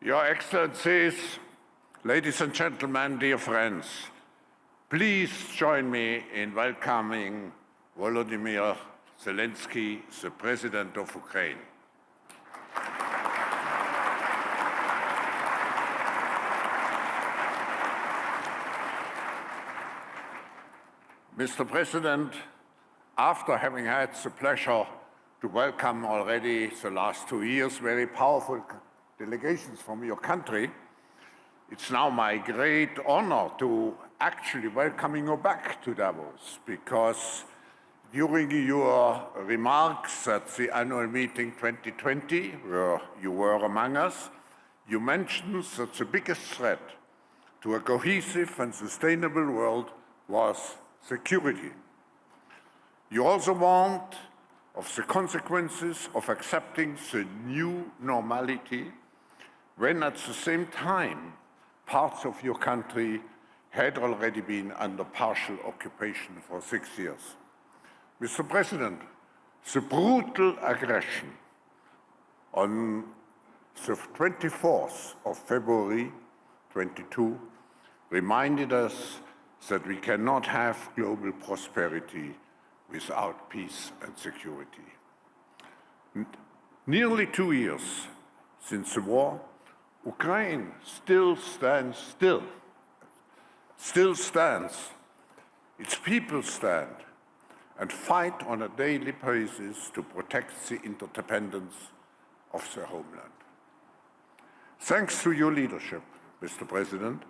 Your Excellencies, ladies and gentlemen, dear friends, please join me in welcoming Volodymyr Zelenskyy, the President of Ukraine. Mr. President, after having had the pleasure to welcome already the last 2 years very powerful delegations from your country, it's now my great honor to actually welcome you back to Davos, because during your remarks at the annual meeting 2020, where you were among us, you mentioned that the biggest threat to a cohesive and sustainable world was security. You also warned of the consequences of accepting the new normality when at the same time parts of your country had already been under partial occupation for 6 years. Mr. President, the brutal aggression on the 24th of February 2022 reminded us that we cannot have global prosperity without peace and security. Nearly 2 years since the war, Ukraine still stands. Its people stand and fight on a daily basis to protect the interdependence of their homeland. Thanks to your leadership, Mr. President,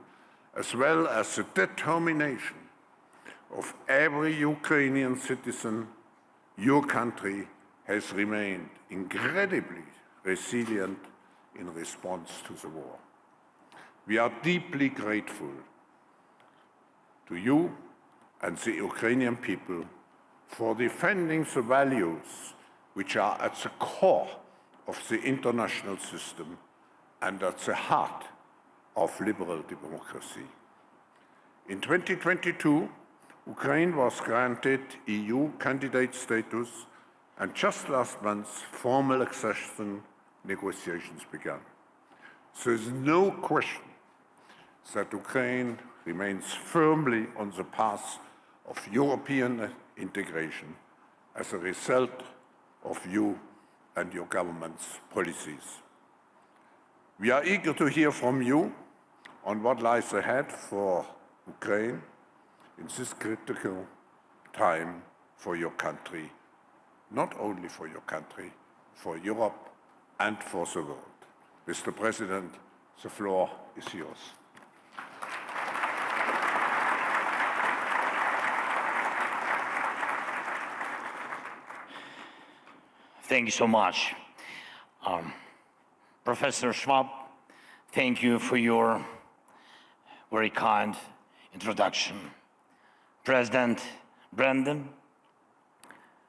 as well as the determination of every Ukrainian citizen, your country has remained incredibly resilient in response to the war. We are deeply grateful to you and the Ukrainian people for defending the values which are at the core of the international system and at the heart of liberal democracy. In 2022, Ukraine was granted EU candidate status, and just last month, formal accession negotiations began. There is no question that Ukraine remains firmly on the path of European integration as a result of you and your government's policies. We are eager to hear from you on what lies ahead for Ukraine in this critical time for your country, not only for your country, for Europe and for the world. Mr. President, the floor is yours. Thank you so much. Professor Schwab, thank you for your very kind introduction. President Brandon,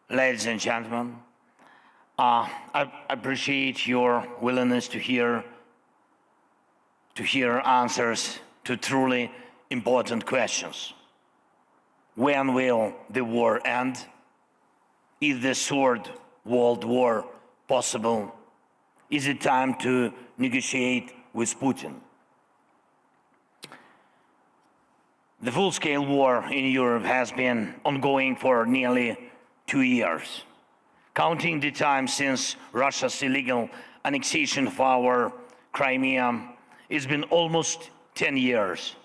ladies and gentlemen, I appreciate your willingness to hear answers to truly important questions. When will the war end? Is the third world war possible? Is it time to negotiate with Putin? The full-scale war in Europe has been ongoing for nearly 2 years. Counting the time since Russia's illegal annexation of our Crimea, it's been almost 10 years.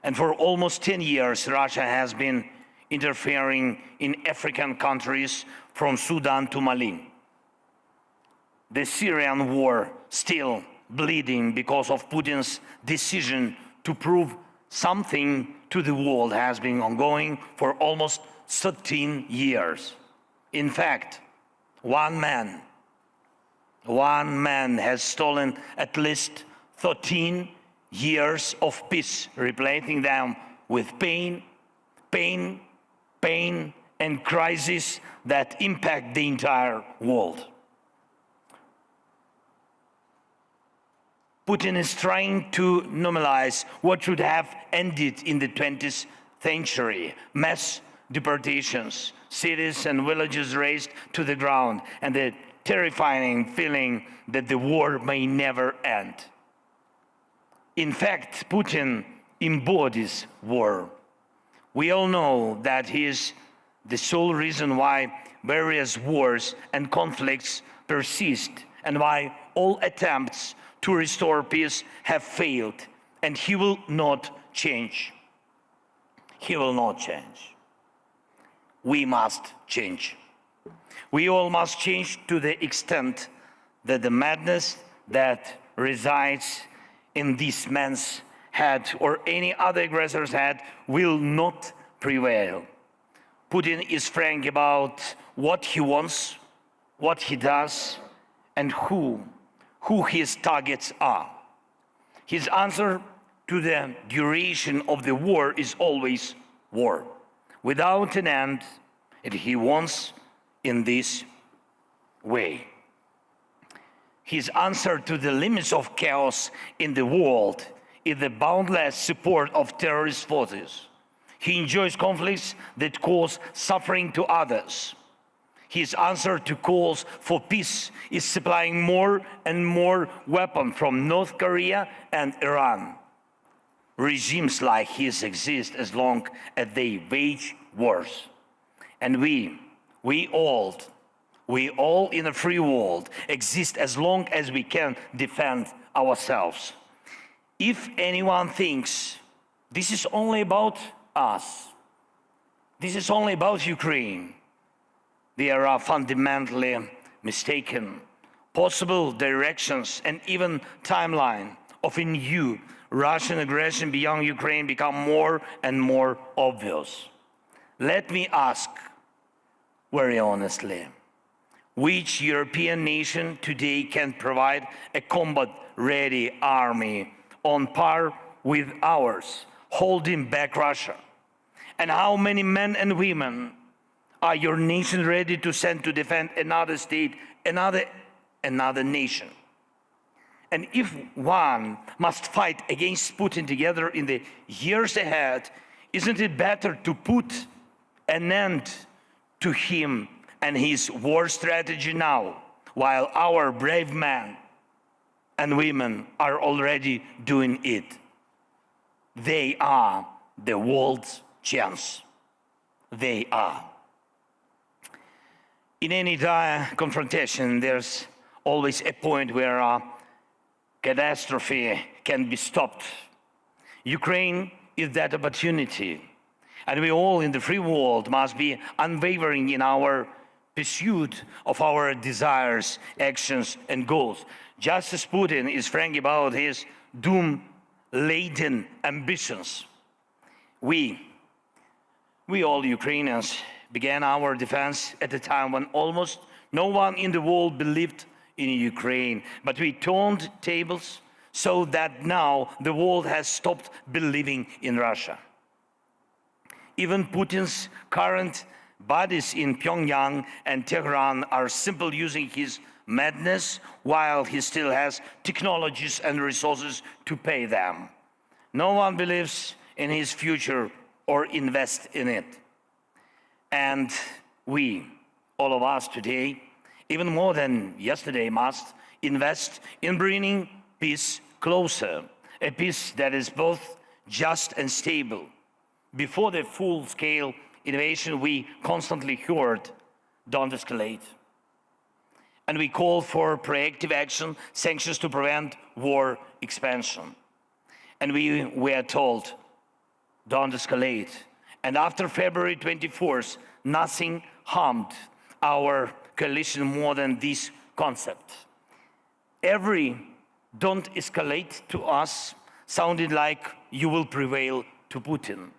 And for almost 10 years, Russia has been interfering in African countries from Sudan to Mali. The Syrian war still bleeding because of Putin's decision to prove something to the world has been ongoing for almost 13 years. In fact, one man has stolen at least 13 years of peace, replacing them with pain, and crises that impact the entire world. Putin is trying to normalize what should have ended in the 20th century. Mass deportations, cities and villages razed to the ground, and the terrifying feeling that the war may never end. In fact, Putin embodies war. We all know that he is the sole reason why various wars and conflicts persist and why all attempts to restore peace have failed, and he will not change. He will not change. We must change. We all must change to the extent that the madness that resides in this man's head or any other aggressor's head will not prevail. Putin is frank about what he wants, what he does, and who his targets are. His answer to the duration of the war is always war, without an end, and he wants in this way. His answer to the limits of chaos in the world is the boundless support of terrorist forces. He enjoys conflicts that cause suffering to others. His answer to calls for peace is supplying more and more weapons from North Korea and Iran. Regimes like his exist as long as they wage wars. And we all in a free world exist as long as we can defend ourselves. If anyone thinks this is only about us, this is only about Ukraine, they are fundamentally mistaken. Possible directions and even timeline of a new Russian aggression beyond Ukraine become more and more obvious. Let me ask very honestly, which European nation today can provide a combat-ready army on par with ours, holding back Russia? And how many men and women are your nation ready to send to defend another state, another nation? And if one must fight against Putin together in the years ahead, isn't it better to put an end to him and his war strategy now, while our brave men and women are already doing it? They are the world's chance. They are. In any dire confrontation, there's always a point where a catastrophe can be stopped. Ukraine is that opportunity, and we all in the free world must be unwavering in our pursuit of our desires, actions, and goals. Just as Putin is frank about his doom-laden ambitions, we all Ukrainians began our defense at a time when almost no one in the world believed in Ukraine. But we turned tables so that now the world has stopped believing in Russia. Even Putin's current buddies in Pyongyang and Tehran are simply using his madness while he still has technologies and resources to pay them. No one believes in his future or invests in it. And we, all of us today, even more than yesterday, must invest in bringing peace closer, a peace that is both just and stable. Before the full-scale invasion, we constantly heard, "Don't escalate." And we called for proactive action, sanctions to prevent war expansion. And we were told, "Don't escalate." And after February 24th, nothing harmed our coalition more than this concept. Every "don't escalate" to us sounded like "you will prevail" to Putin.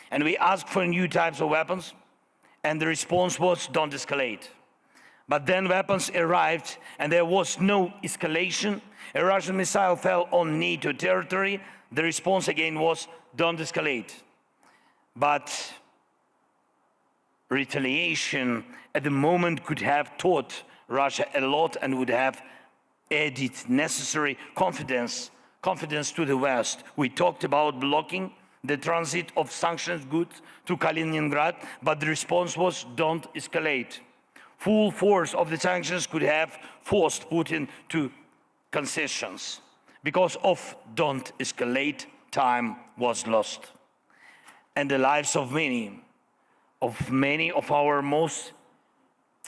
And we asked for new types of weapons, and the response was "don't escalate." But then weapons arrived, and there was no escalation. A Russian missile fell on NATO territory. The response again was "don't escalate." But retaliation at the moment could have taught Russia a lot and would have added necessary confidence to the West. We talked about blocking the transit of sanctions goods to Kaliningrad, but the response was "don't escalate." Full force of the sanctions could have forced Putin to concessions. Because of don't escalate, time was lost. And the lives of many of our most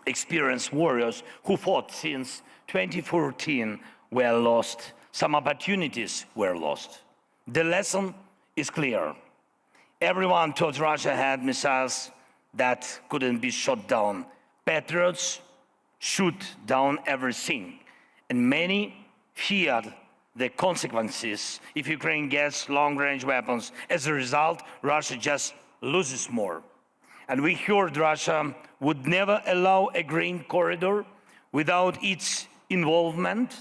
experienced warriors who fought since 2014 were lost. Some opportunities were lost. The lesson is clear. Everyone thought Russia had missiles that couldn't be shot down. Patriots shoot down everything. And many feared the consequences if Ukraine gets long-range weapons. As a result, Russia just loses more. And we heard Russia would never allow a grain corridor without its involvement.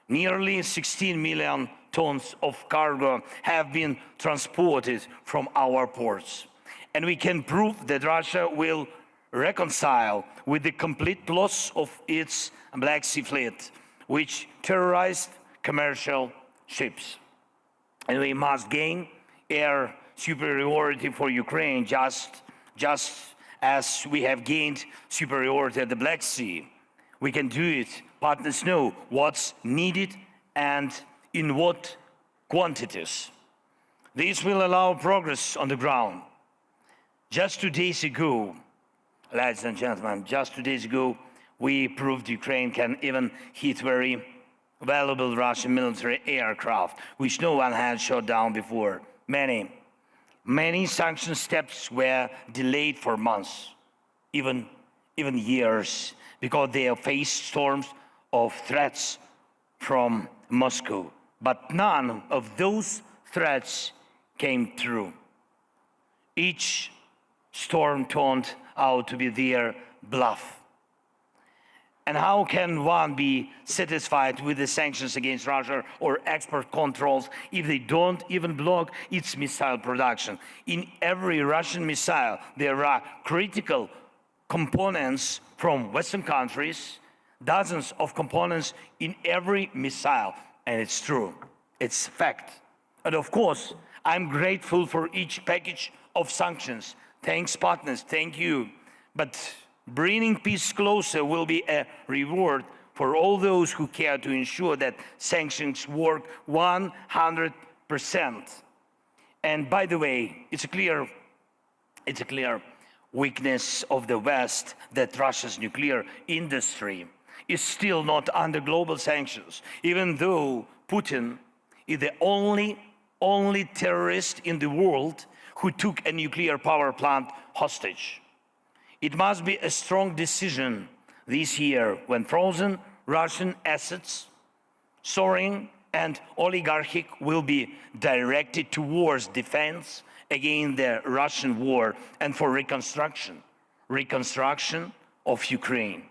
Nearly 16 million tons of cargo have been transported from our ports. And we can prove that Russia will reconcile with the complete loss of its Black Sea fleet, which terrorized commercial ships. And we must gain air superiority for Ukraine just as we have gained superiority at the Black Sea. We can do it. Partners know what's needed and in what quantities. This will allow progress on the ground. Just 2 days ago, ladies and gentlemen, just 2 days ago, we proved Ukraine can even hit very valuable Russian military aircraft, which no one had shot down before. Many sanction steps were delayed for months, even years, because they have faced storms of threats from Moscow. But none of those threats came true. Each storm turned out to be their bluff. And how can one be satisfied with the sanctions against Russia or export controls if they don't even block its missile production? In every Russian missile, there are critical components from Western countries, dozens of components in every missile. And it's true, it's fact. And of course, I'm grateful for each package of sanctions. Thanks, partners, thank you. But bringing peace closer will be a reward for all those who care to ensure that sanctions work 100%. And by the way, it's a clear weakness of the West that Russia's nuclear industry is still not under global sanctions, even though Putin is the only terrorist in the world who took a nuclear power plant hostage. It must be a strong decision this year when frozen Russian assets, soaring and oligarchic, will be directed towards defense against the Russian war and for reconstruction of Ukraine.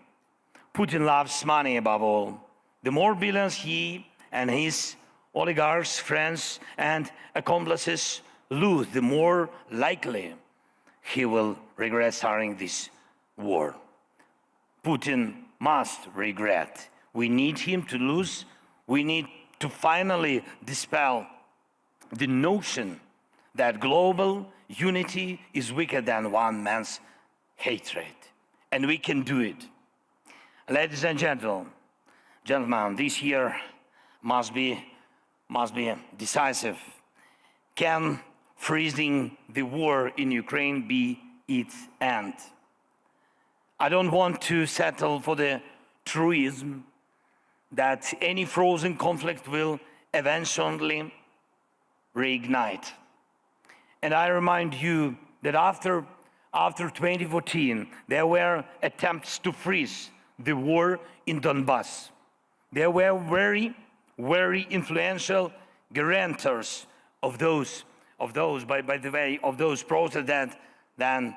Putin loves money above all. The more billions he and his oligarchs, friends and accomplices lose, the more likely he will regret starting this war. Putin must regret. We need him to lose. We need to finally dispel the notion that global unity is weaker than one man's hatred. And we can do it. Ladies and gentlemen, this year must be decisive. Can freezing the war in Ukraine be its end? I don't want to settle for the truism that any frozen conflict will eventually reignite. And I remind you that after 2014, there were attempts to freeze the war in Donbas. There were very influential guarantors of those processes than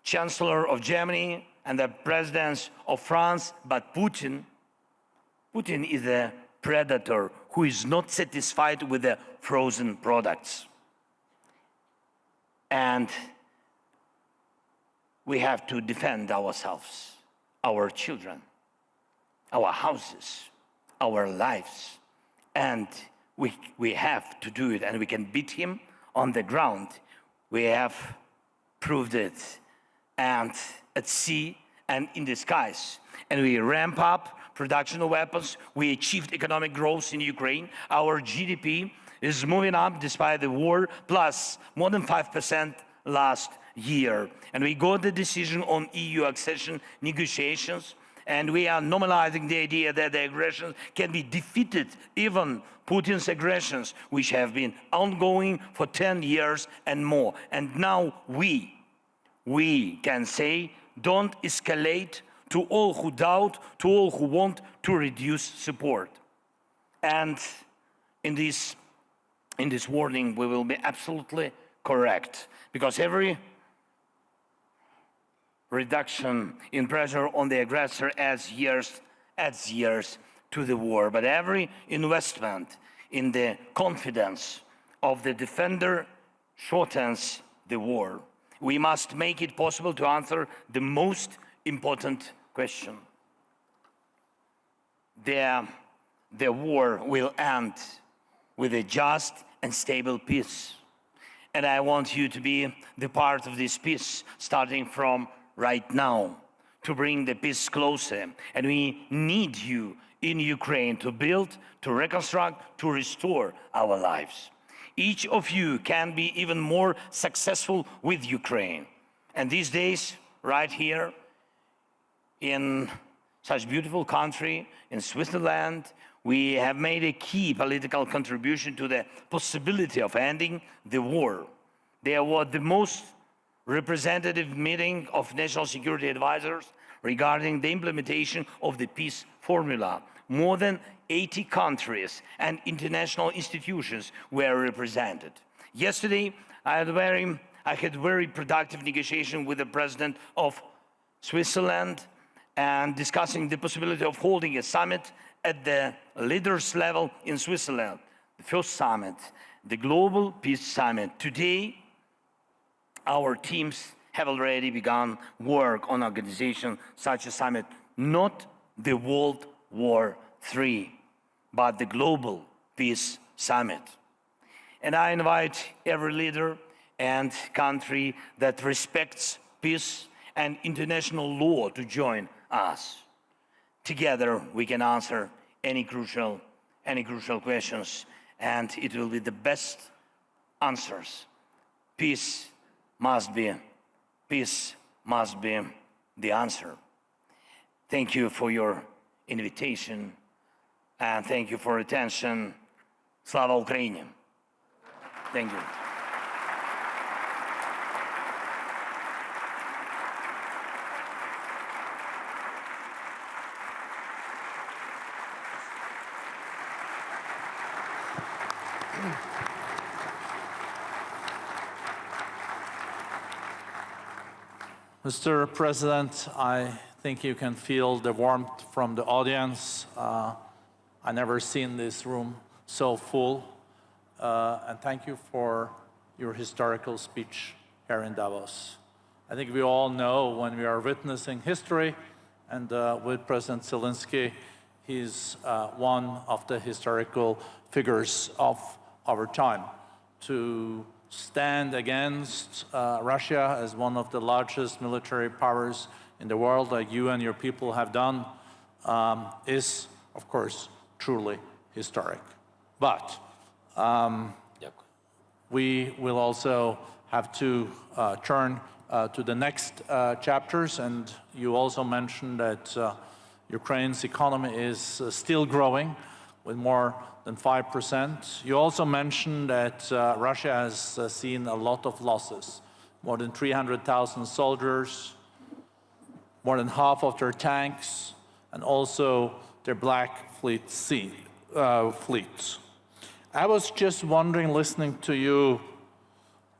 Chancellor of Germany and the presidents of France. But Putin is a predator who is not satisfied with the frozen products. And we have to defend ourselves, our children, our houses, our lives. And we have to do it, and we can beat him on the ground. We have proved it, and at sea and in the skies. And we ramp up production of weapons. We achieved economic growth in Ukraine. Our GDP is moving up despite the war, plus more than 5% last year. And we got the decision on EU accession negotiations, and we are normalizing the idea that the aggressions can be defeated, even Putin's aggressions, which have been ongoing for 10 years and more. And now we can say, don't escalate, to all who doubt, to all who want to reduce support. And in this warning, we will be absolutely correct, because every reduction in pressure on the aggressor adds years to the war. But every investment in the confidence of the defender shortens the war. We must make it possible to answer the most important question. The war will end with a just and stable peace. And I want you to be the part of this peace, starting from right now, to bring the peace closer. And we need you in Ukraine to build, to reconstruct, to restore our lives. Each of you can be even more successful with Ukraine. And these days, right here, in such beautiful country, in Switzerland, we have made a key political contribution to the possibility of ending the war. There was the most representative meeting of national security advisors regarding the implementation of the peace formula. More than 80 countries and international institutions were represented. Yesterday, I had very productive negotiation with the president of Switzerland and discussing the possibility of holding a summit at the leaders level in Switzerland. The first summit, the Global Peace Summit. Today, our teams have already begun work on organization such a summit, not the World War III, but the Global Peace Summit. And I invite every leader and country that respects peace and international law to join us. Together we can answer any crucial questions, and it will be the best answers. Peace must be the answer. Thank you for your invitation, and thank you for attention. Slava Ukraini. Thank you. Mr. President, I think you can feel the warmth from the audience. I never seen this room so full. And thank you for your historical speech here in Davos. I think we all know when we are witnessing history, and with President Zelenskyy, he's one of the historical figures of our time. To stand against Russia as one of the largest military powers in the world, like you and your people have done, is, of course, truly historic. But we will also have to turn to the next chapters, and you also mentioned that Ukraine's economy is still growing with more than 5%. You also mentioned that Russia has seen a lot of losses, more than 300,000 soldiers, more than half of their tanks, and also their Black Fleet fleets. I was just wondering, listening to you,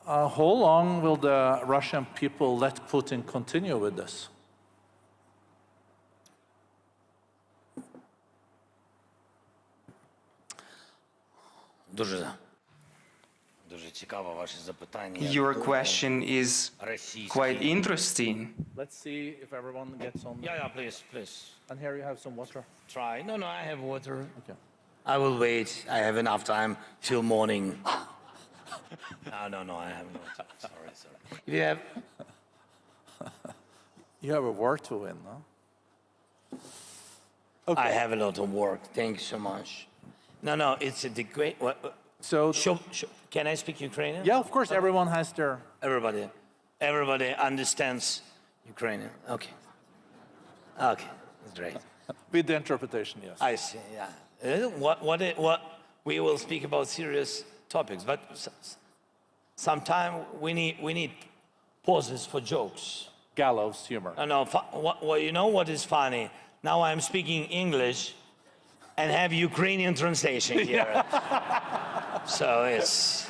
how long will the Russian people let Putin continue with this? Your question is quite interesting. Let's see if everyone gets on. Yeah, please. And here you have some water. Try. No, I have water. Okay. I will wait. I have enough time till morning. No, I have not. Sorry. You have? You have a war to win, no? I have a lot of work. Thank you so much. No, it's a great. So, Can I speak Ukrainian? yeah, of course, everyone has their... Everybody understands Ukrainian. Okay, that's great. With the interpretation, yes. I see. Yeah. What? We will speak about serious topics, but sometimes we need pauses for jokes. Gallows humor. No. You know what is funny? Now I'm speaking English and have Ukrainian translation here. So it's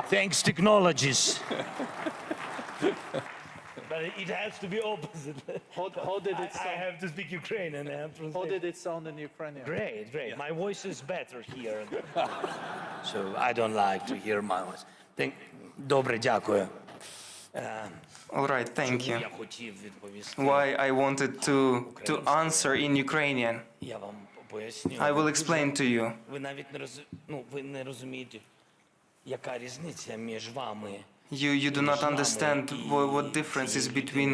thanks technologies. But it has to be opposite. How did it sound? I have to speak Ukrainian. How did it sound in Ukrainian? Great. Yeah. My voice is better here. So I don't like to hear my voice. Добре, дякую. All right, thank you. Я хотів відповісти. Why I wanted to answer in Ukrainian. Я вам поясню. I will explain to you. Ви навіть ви не розумієте, яка різниця між вами. You do not understand what difference is between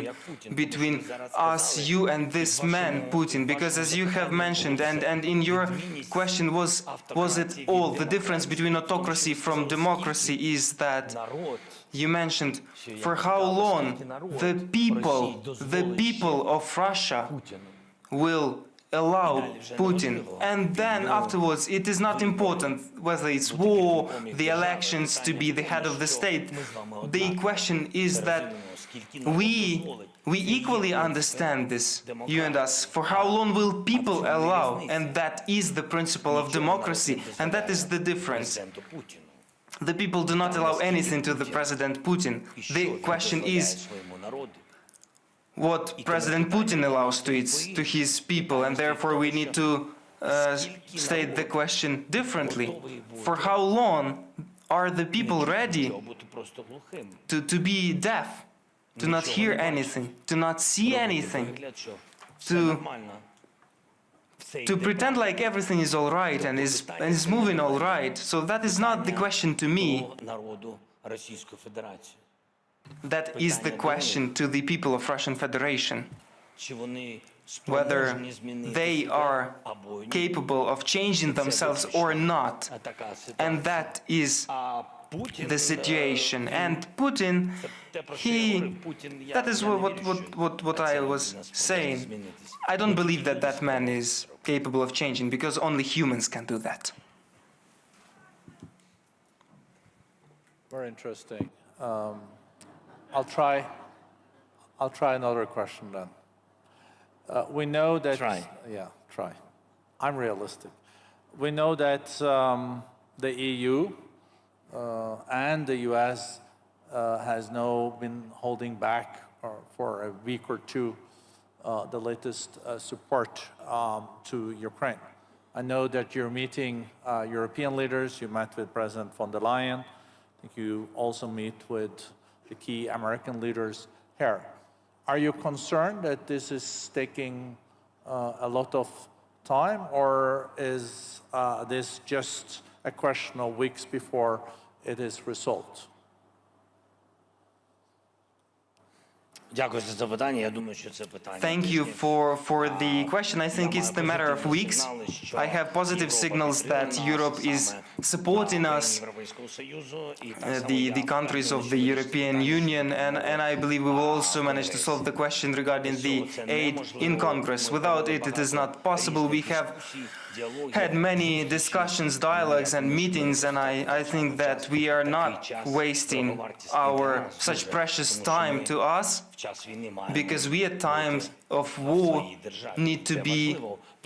us, you and this man, Putin, because as you have mentioned, and in your question was it all, the difference between autocracy from democracy is that you mentioned for how long the people of Russia will allow Putin, and then afterwards it is not important whether it's war, the elections to be the head of the state. The question is that we equally understand this, you and us, for how long will people allow, and that is the principle of democracy, and that is the difference. The people do not allow anything to the President Putin. The question is what President Putin allows to his people, and therefore we need to state the question differently. For how long are the people ready to be deaf, to not hear anything, to not see anything, to pretend like everything is all right and is moving all right? So that is not the question to me. That is the question to the people of Russian Federation, whether they are capable of changing themselves or not. And that is the situation. And Putin, that is what I was saying. I don't believe that that man is capable of changing, because only humans can do that. Very interesting. I'll try another question then. We know that... Try. Yeah, try. I'm realistic. We know that the EU and the US has now been holding back for a week or two the latest support to Ukraine. I know that you're meeting European leaders. You met with President von der Leyen. I think you also meet with the key American leaders here. Are you concerned that this is taking a lot of time, or is this just a question of weeks before it is resolved? Thank you for the question. I think it's the matter of weeks. I have positive signals that Europe is supporting us, the countries of the European Union, and I believe we will also manage to solve the question regarding the aid in Congress. Without it, it is not possible. We have had many discussions, dialogues and meetings, and I think that we are not wasting our such precious time to us, because we at times of war need to be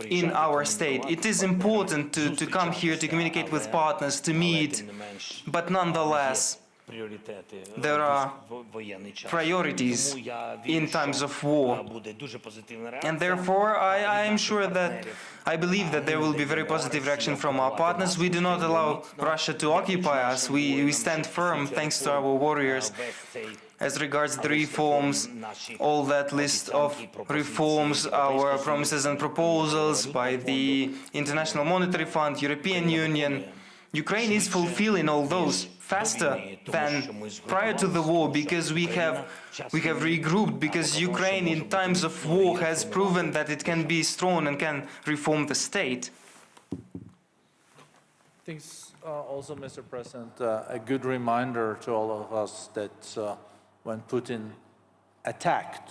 in our state. It is important to come here, to communicate with partners, to meet, but nonetheless, there are priorities in times of war, and therefore I am sure that I believe that there will be very positive reaction from our partners. We do not allow Russia to occupy us. We stand firm thanks to our warriors. As regards the reforms, all that list of reforms, our promises and proposals by the International Monetary Fund, European Union, Ukraine is fulfilling all those faster than prior to the war, because we have regrouped, because Ukraine in times of war has proven that it can be strong and can reform the state. I think it's also, Mr. President, a good reminder to all of us that when Putin attacked,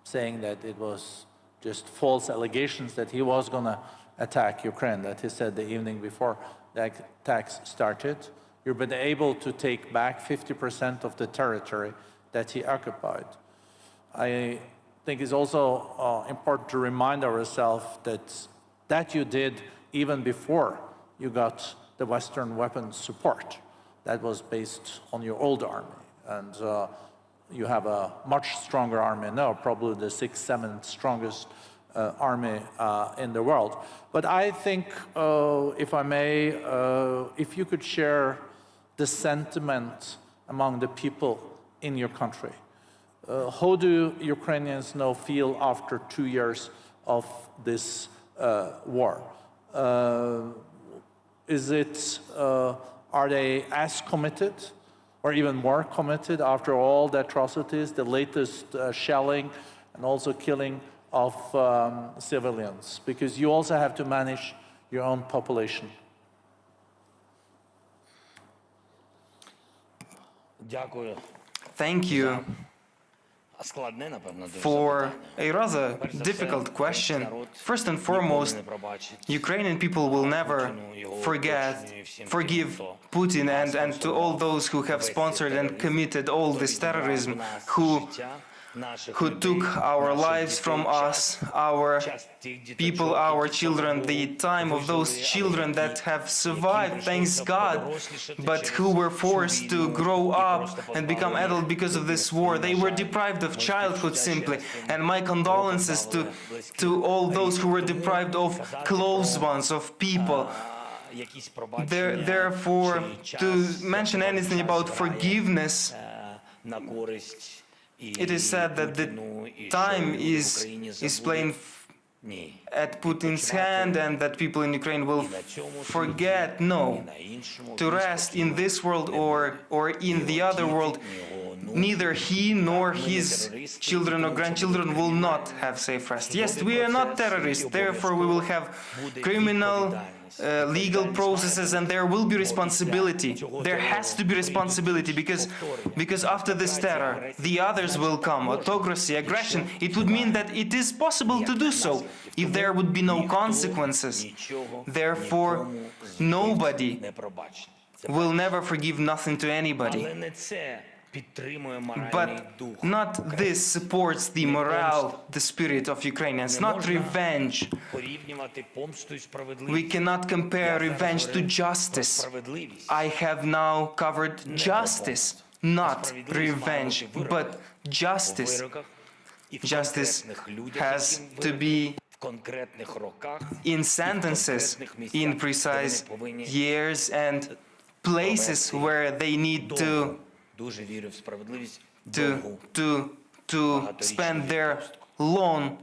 saying that it was just false allegations that he was going to attack Ukraine, that he said the evening before the attacks started, you've been able to take back 50% of the territory that he occupied. I think it's also important to remind ourselves that you did even before you got the Western weapons support. That was based on your old army. And you have a much stronger army now, probably the 6th, 7th strongest army in the world. But I think, if I may, if you could share the sentiment among the people in your country. How do Ukrainians now feel after 2 years of this war? Are they as committed or even more committed after all the atrocities, the latest shelling and also killing of civilians? Because you also have to manage your own population. Thank you for a rather difficult question. First and foremost, Ukrainian people will never forgive Putin and to all those who have sponsored and committed all this terrorism, who took our lives from us, our people, our children, the time of those children that have survived, thanks God, but who were forced to grow up and become adult because of this war. They were deprived of childhood simply. And my condolences to all those who were deprived of close ones, of people. Therefore, to mention anything about forgiveness, it is said that the time is playing at Putin's hand and that people in Ukraine will forget. No, to rest in this world or in the other world, neither he nor his children or grandchildren will not have safe rest. Yes, we are not terrorists, therefore we will have criminal legal processes, and there will be responsibility. There has to be responsibility because after this terror, the others will come. Autocracy, aggression. It would mean that it is possible to do so if there would be no consequences. Therefore, nobody will never forgive nothing to anybody. But not this supports the morale, the spirit of Ukrainians, not revenge. We cannot compare revenge to justice. I have now covered justice, not revenge, but justice. Justice has to be in sentences, in precise years and places where they need to spend their long,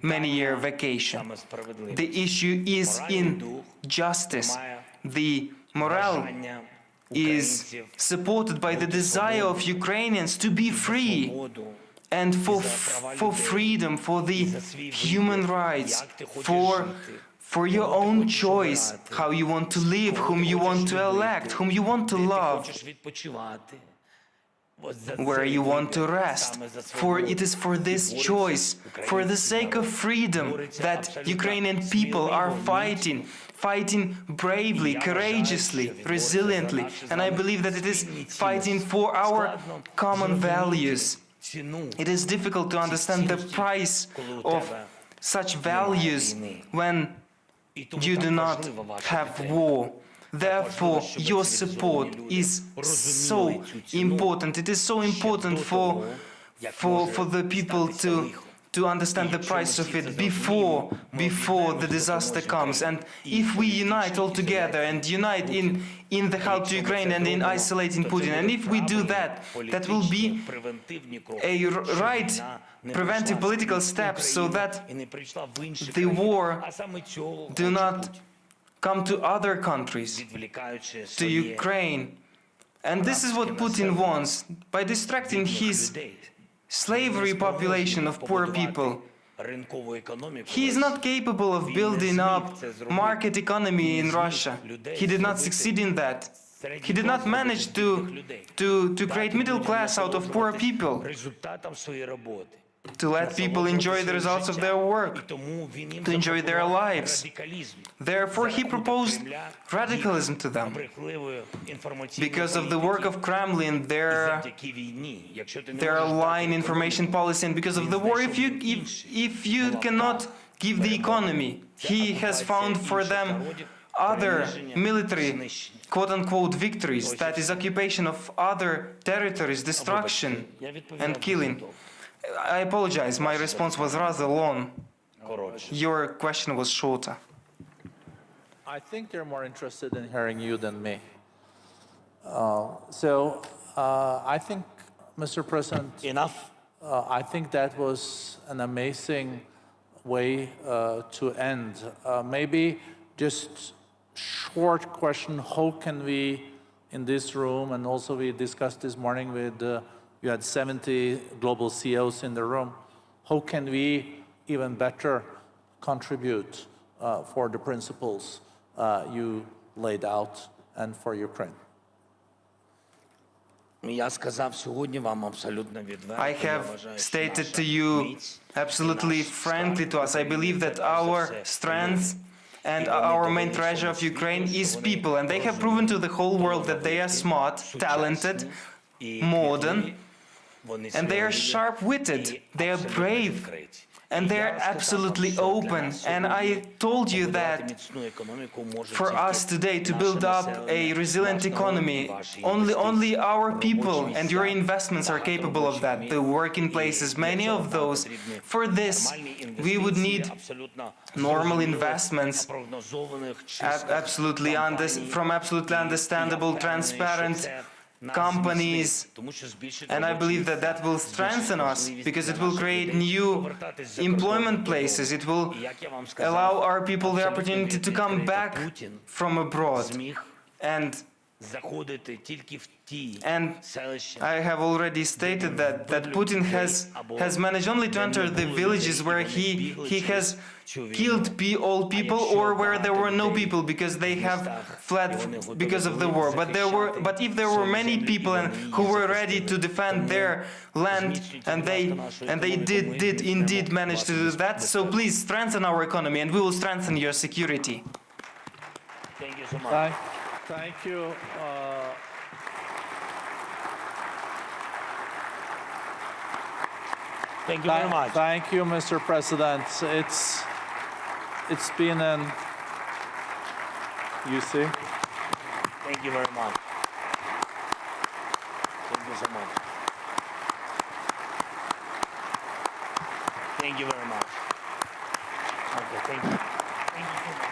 many-year vacation. The issue is in justice. The morale is supported by the desire of Ukrainians to be free and for freedom, for the human rights, for your own choice, how you want to live, whom you want to elect, whom you want to love, where you want to rest. For it is for this choice, for the sake of freedom, that Ukrainian people are fighting bravely, courageously, resiliently. And I believe that it is fighting for our common values. It is difficult to understand the price of such values when you do not have war. Therefore, your support is so important. It is so important for the people to understand the price of it before the disaster comes. And if we unite all together and unite in the help to Ukraine and in isolating Putin, and if we do that, that will be a right preventive political step so that the war do not come to other countries, to Ukraine, And this is what Putin wants. By distracting his slavery population of poor people, he is not capable of building up market economy in Russia. He did not succeed in that. He did not manage to create middle class out of poor people, to let people enjoy the results of their work, to enjoy their lives. Therefore, he proposed radicalism to them. Because of the work of Kremlin, their lying information policy, and because of the war, if you cannot give the economy, he has found for them other military quote-unquote victories, that is occupation of other territories, destruction and killing. I apologize, my response was rather long. Your question was shorter. I think they're more interested in hearing you than me. I think, Mr. President, Enough. I think that was an amazing way to end. Maybe just short question, how can we in this room, and also we discussed this morning with, you had 70 global CEOs in the room, how can we even better contribute for the principles you laid out and for Ukraine? I have stated to you absolutely frankly to us, I believe that our strength and our main treasure of Ukraine is people, and they have proven to the whole world that they are smart, talented, modern, and they are sharp-witted, they are brave, and they are absolutely open. And I told you that for us today to build up a resilient economy, only our people and your investments are capable of that. The working places, many of those. For this, we would need normal investments, from absolutely understandable, transparent companies, and I believe that that will strengthen us because it will create new employment places. It will allow our people the opportunity to come back from abroad. And I have already stated that Putin has managed only to enter the villages where he has killed all people, or where there were no people because they have fled because of the war. But if there were many people who were ready to defend their land, and they did indeed manage to do that, so please strengthen our economy, and we will strengthen your security. Thank you so much. Thank you. Thank you very much. Thank you, Mr. President. It's been an, you see? Thank you very much. Thank you so much. Thank you very much. Okay, thank you. Thank you so much.